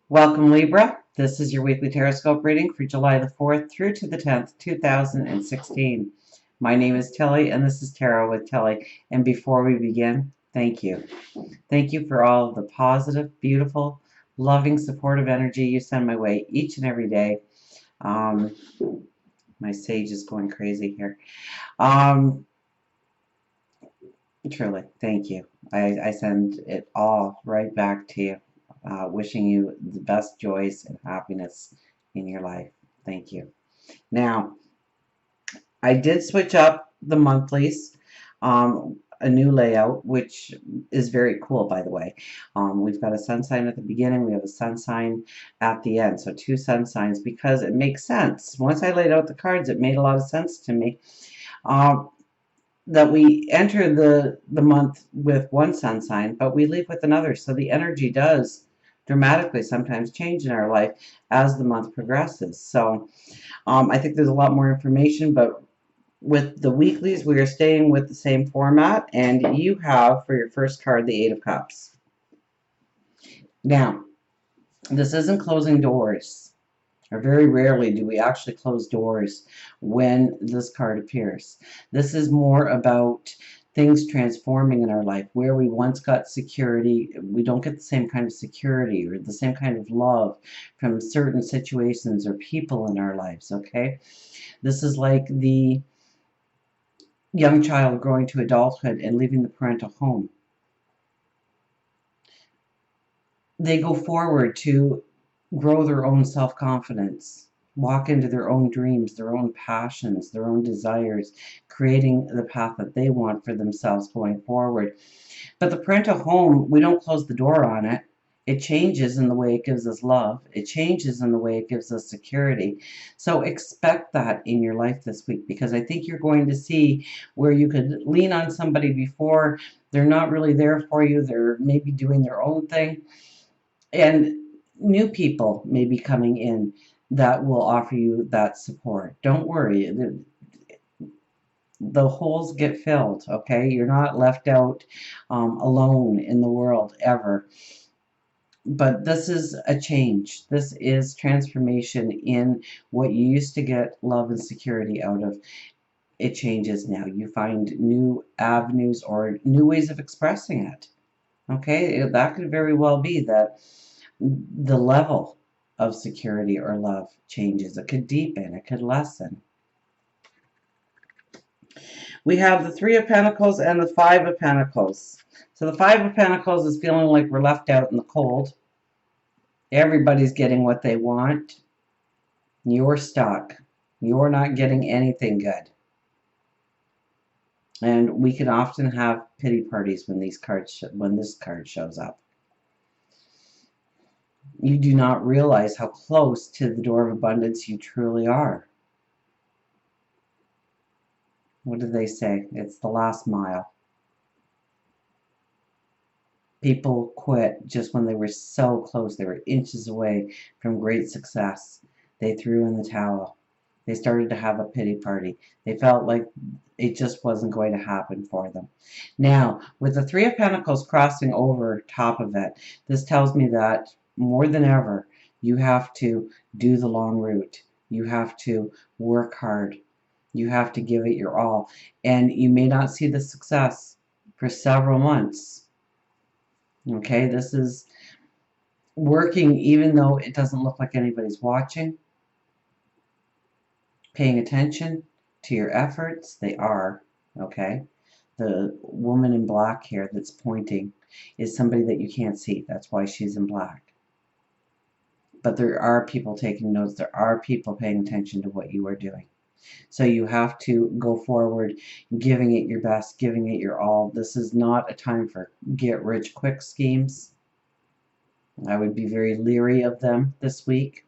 Welcome, Libra. This is your weekly Teroscope reading for July the 4th through to the 10th, 2016. My name is Tilly, and this is Tarot with Tilly. And before we begin, thank you. Thank you for all of the positive, beautiful, loving, supportive energy you send my way each and every day. My sage is going crazy here. Truly, thank you. I send it all right back to you. Wishing you the best joys and happiness in your life. Thank you. Now, I did switch up the monthlies, a new layout, which is very cool, by the way. We've got a sun sign at the beginning, we have a sun sign at the end, so two sun signs, because it makes sense. Once I laid out the cards, it made a lot of sense to me. That we enter the month with one sun sign, but we leave with another. So the energy does dramatically sometimes change in our life as the month progresses. So I think there's a lot more information, but with the weeklies, we are staying with the same format, and you have for your first card the Eight of Cups. Now, this isn't closing doors. Or very rarely do we actually close doors when this card appears. This is more about things transforming in our life. Where we once got security, we don't get the same kind of security or the same kind of love from certain situations or people in our lives, okay? This is like the young child growing to adulthood and leaving the parental home. They go forward to grow their own self-confidence, walk into their own dreams, their own passions, their own desires, creating the path that they want for themselves going forward. But the parental home, we don't close the door on it. It changes in the way it gives us love. It changes in the way it gives us security. So expect that in your life this week, because I think you're going to see where you could lean on somebody before. They're not really there for you. They're maybe doing their own thing. And new people may be coming in that will offer you that support. Don't worry. The holes get filled, okay? You're not left out alone in the world ever. But this is a change. This is transformation in what you used to get love and security out of. It changes now. You find new avenues or new ways of expressing it. Okay? That could very well be that the level of security or love changes. It could deepen, it could lessen. We have the Three of Pentacles and the Five of Pentacles. So the Five of Pentacles is feeling like we're left out in the cold. Everybody's getting what they want. You're stuck. You're not getting anything good. And we can often have pity parties when this card shows up. You do not realize how close to the door of abundance you truly are. What do they say? It's the last mile. People quit just when they were so close. They were inches away from great success. They threw in the towel. They started to have a pity party. They felt like it just wasn't going to happen for them. Now, with the Three of Pentacles crossing over top of it, this tells me that more than ever, you have to do the long route. You have to work hard. You have to give it your all. And you may not see the success for several months. Okay, this is working even though it doesn't look like anybody's watching. Paying attention to your efforts. They are, okay? The woman in black here that's pointing is somebody that you can't see. That's why she's in black. But there are people taking notes. There are people paying attention to what you are doing. So you have to go forward, giving it your best, giving it your all. This is not a time for get-rich-quick schemes. I would be very leery of them this week,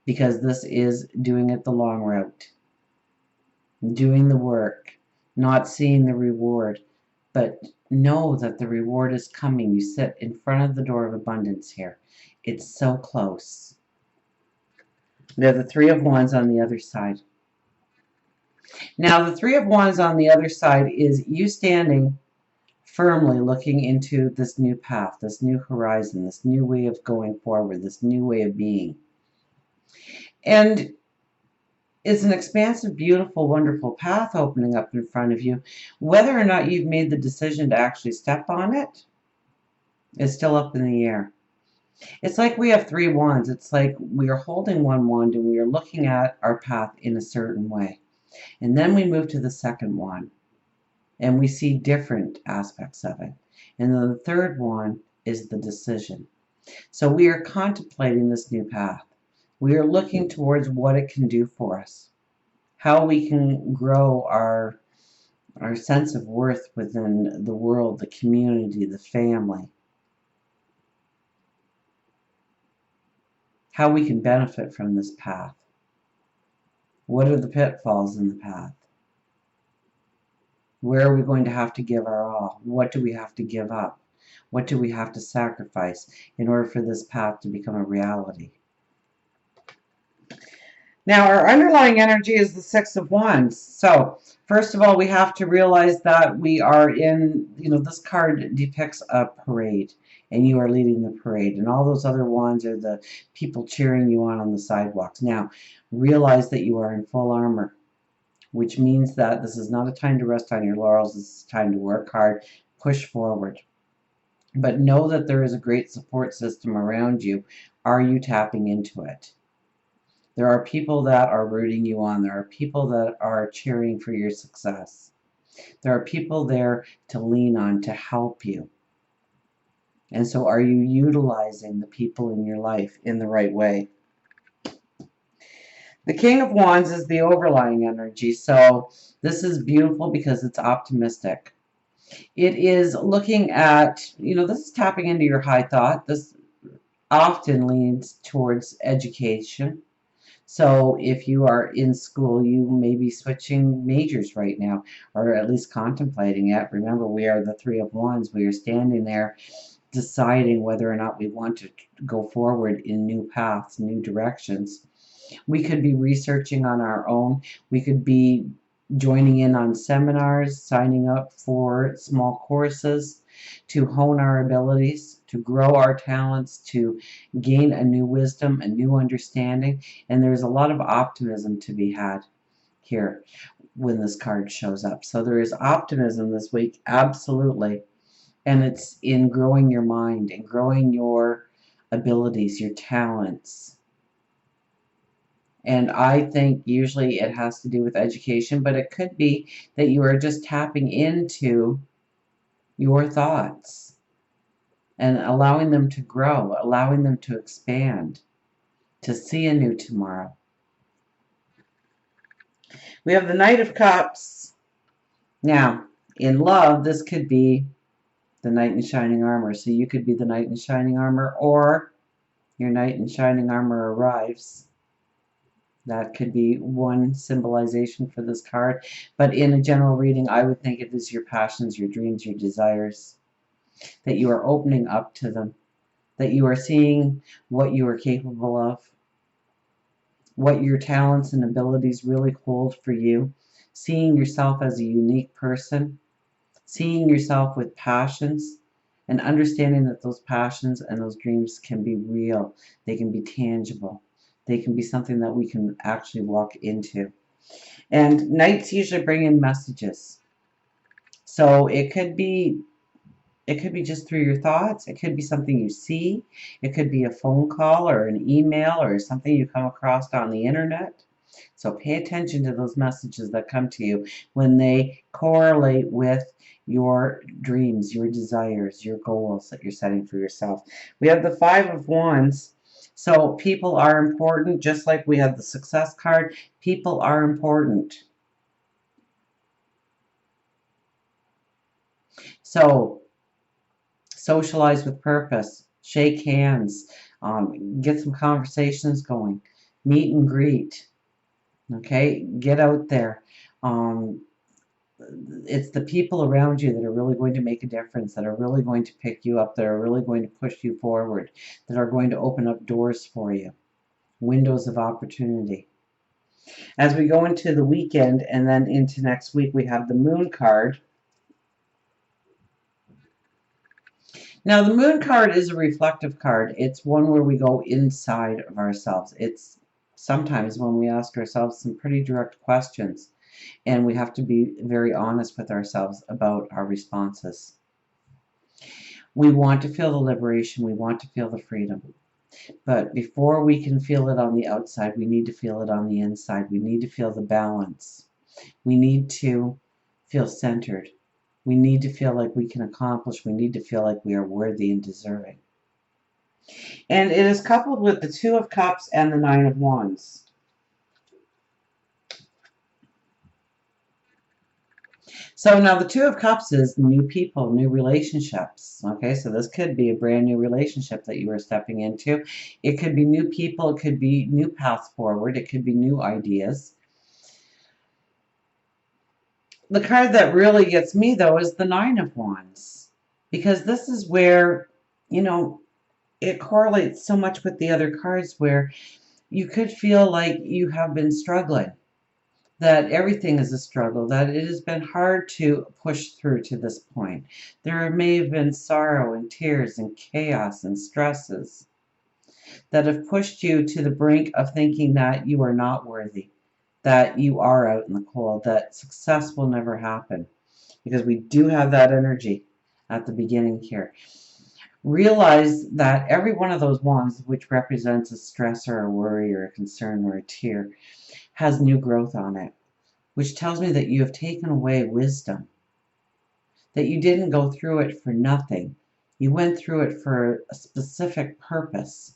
because this is doing it the long route. Doing the work, not seeing the reward, but know that the reward is coming. You sit in front of the door of abundance here. It's so close. We have the Three of Wands on the other side. Now, the Three of Wands on the other side is you standing firmly looking into this new path, this new horizon, this new way of going forward, this new way of being. And it's an expansive, beautiful, wonderful path opening up in front of you. Whether or not you've made the decision to actually step on it is still up in the air. It's like we have 3 wands. It's like we are holding one wand and we are looking at our path in a certain way. And then we move to the second wand and we see different aspects of it. And then the third one is the decision. So we are contemplating this new path. We are looking towards what it can do for us, how we can grow our sense of worth within the world, the community, the family, how we can benefit from this path. What are the pitfalls in the path? Where are we going to have to give our all? What do we have to give up? What do we have to sacrifice in order for this path to become a reality? Now, our underlying energy is the Six of Wands. So, first of all, we have to realize that we are in, this card depicts a parade, and you are leading the parade, and all those other wands are the people cheering you on the sidewalks. Now, realize that you are in full armor, which means that this is not a time to rest on your laurels. This is time to work hard, push forward. But know that there is a great support system around you. Are you tapping into it? There are people that are rooting you on. There are people that are cheering for your success. There are people there to lean on, to help you. And so are you utilizing the people in your life in the right way? The King of Wands is the overlying energy. So this is beautiful because it's optimistic. It is looking at, this is tapping into your high thought. This often leads towards education. So if you are in school, you may be switching majors right now, or at least contemplating it. Remember, we are the Three of Wands. We are standing there deciding whether or not we want to go forward in new paths, new directions. We could be researching on our own. We could be joining in on seminars, signing up for small courses to hone our abilities, to grow our talents, to gain a new wisdom, a new understanding. And there's a lot of optimism to be had here when this card shows up. So there is optimism this week, absolutely. And it's in growing your mind and growing your abilities, your talents. And I think usually it has to do with education, but it could be that you are just tapping into your thoughts and allowing them to grow, allowing them to expand, to see a new tomorrow. We have the Knight of Cups. Now, in love, this could be the Knight in Shining Armor. So you could be the Knight in Shining Armor, or your Knight in Shining Armor arrives. That could be one symbolization for this card. But in a general reading, I would think it is your passions, your dreams, your desires, that you are opening up to them, that you are seeing what you are capable of, what your talents and abilities really hold for you, seeing yourself as a unique person, seeing yourself with passions, and understanding that those passions and those dreams can be real, they can be tangible. They can be something that we can actually walk into. And nights usually bring in messages. So it could be just through your thoughts. It could be something you see. It could be a phone call or an email or something you come across on the internet. So pay attention to those messages that come to you when they correlate with your dreams, your desires, your goals that you're setting for yourself. We have the Five of Wands. So people are important, just like we have the Success card. People are important. So socialize with purpose, shake hands, get some conversations going, meet and greet. Okay, get out there. It's the people around you that are really going to make a difference, that are really going to pick you up, that are really going to push you forward, that are going to open up doors for you, windows of opportunity. As we go into the weekend and then into next week, we have the Moon card. Now, the moon card is a reflective card. It's one where we go inside of ourselves. It's sometimes when we ask ourselves some pretty direct questions, and we have to be very honest with ourselves about our responses. We want to feel the liberation, we want to feel the freedom. But before we can feel it on the outside, we need to feel it on the inside. We need to feel the balance. We need to feel centered. We need to feel like we can accomplish. We need to feel like we are worthy and deserving. And it is coupled with the Two of Cups and the Nine of Wands. So now the Two of Cups is new people, new relationships. Okay, so this could be a brand new relationship that you are stepping into. It could be new people. It could be new paths forward. It could be new ideas. The card that really gets me, though, is the Nine of Wands. Because this is where, you know, it correlates so much with the other cards where you could feel like you have been struggling, that everything is a struggle, that it has been hard to push through to this point. There may have been sorrow and tears and chaos and stresses that have pushed you to the brink of thinking that you are not worthy, that you are out in the cold, that success will never happen. Because we do have that energy at the beginning here. Realize that every one of those wands, which represents a stress or a worry or a concern or a tear, has new growth on it, which tells me that you have taken away wisdom, that you didn't go through it for nothing. You went through it for a specific purpose,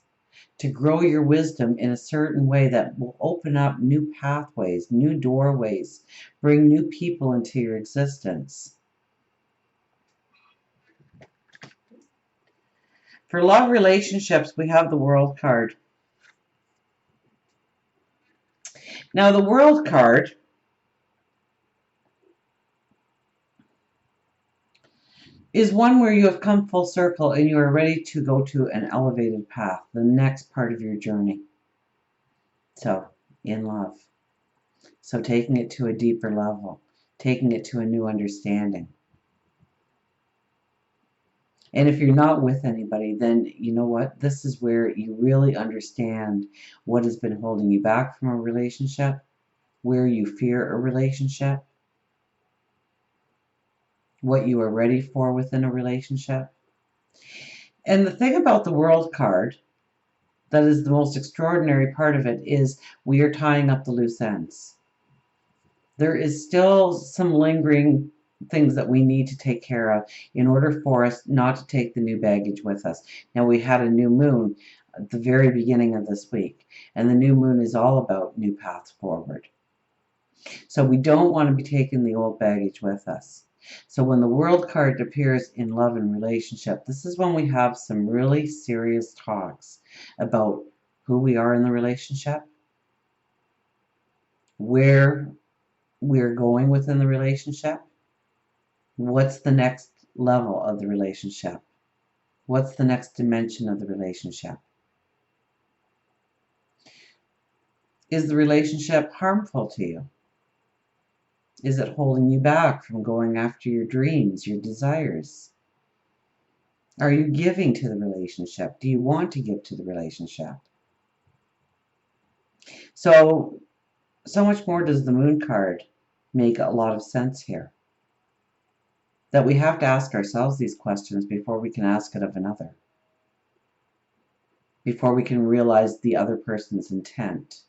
to grow your wisdom in a certain way that will open up new pathways, new doorways, bring new people into your existence. For love relationships, we have the World card. Now, the World card is one where you have come full circle and you are ready to go to an elevated path, the next part of your journey. So, in love. So, taking it to a deeper level, taking it to a new understanding. And if you're not with anybody, then you know what? This is where you really understand what has been holding you back from a relationship, where you fear a relationship, what you are ready for within a relationship. And the thing about the World card that is the most extraordinary part of it is we are tying up the loose ends. There is still some lingering things that we need to take care of in order for us not to take the new baggage with us. Now, we had a new moon at the very beginning of this week, and the new moon is all about new paths forward. So we don't want to be taking the old baggage with us. So when the World card appears in love and relationship, this is when we have some really serious talks about who we are in the relationship, where we're going within the relationship, what's the next level of the relationship, what's the next dimension of the relationship. Is the relationship harmful to you? Is it holding you back from going after your dreams, your desires? Are you giving to the relationship? Do you want to give to the relationship? So much more does the Moon card make a lot of sense here. That we have to ask ourselves these questions before we can ask it of another. Before we can realize the other person's intent.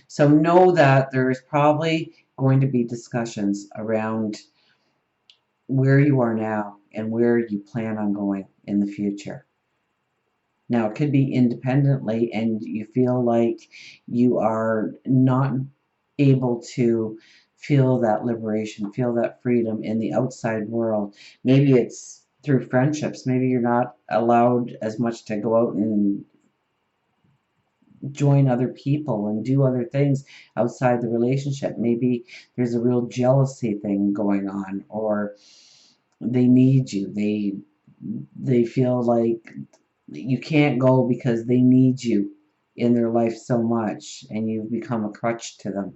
So know that there is probably going to be discussions around where you are now and where you plan on going in the future. Now, it could be independently and you feel like you are not able to feel that liberation, feel that freedom in the outside world. Maybe it's through friendships. Maybe you're not allowed as much to go out and join other people and do other things outside the relationship. Maybe there's a real jealousy thing going on, or they need you. They feel like you can't go because they need you in their life so much and you've become a crutch to them.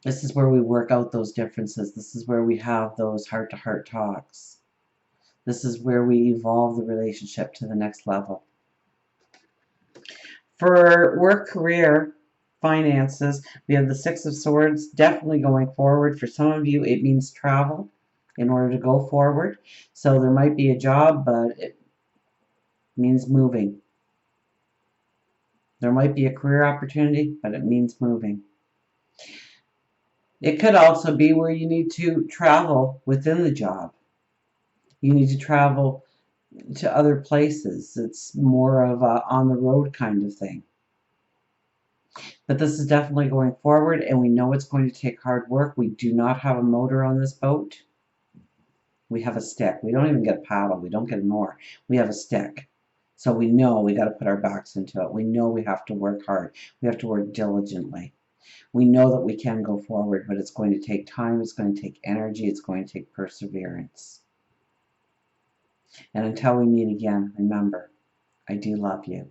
This is where we work out those differences. This is where we have those heart-to-heart talks. This is where we evolve the relationship to the next level. For work, career, finances, we have the Six of Swords definitely going forward. For some of you, it means travel in order to go forward. So there might be a job, but it means moving. There might be a career opportunity, but it means moving. It could also be where you need to travel within the job. You need to travel to other places. It's more of a on the road kind of thing. But this is definitely going forward, and we know it's going to take hard work. We do not have a motor on this boat. We have a stick. We don't even get a paddle. We don't get an oar. We have a stick. So we know we got to put our backs into it. We know we have to work hard. We have to work diligently. We know that we can go forward, but it's going to take time. It's going to take energy. It's going to take perseverance. And until we meet again, remember, I do love you.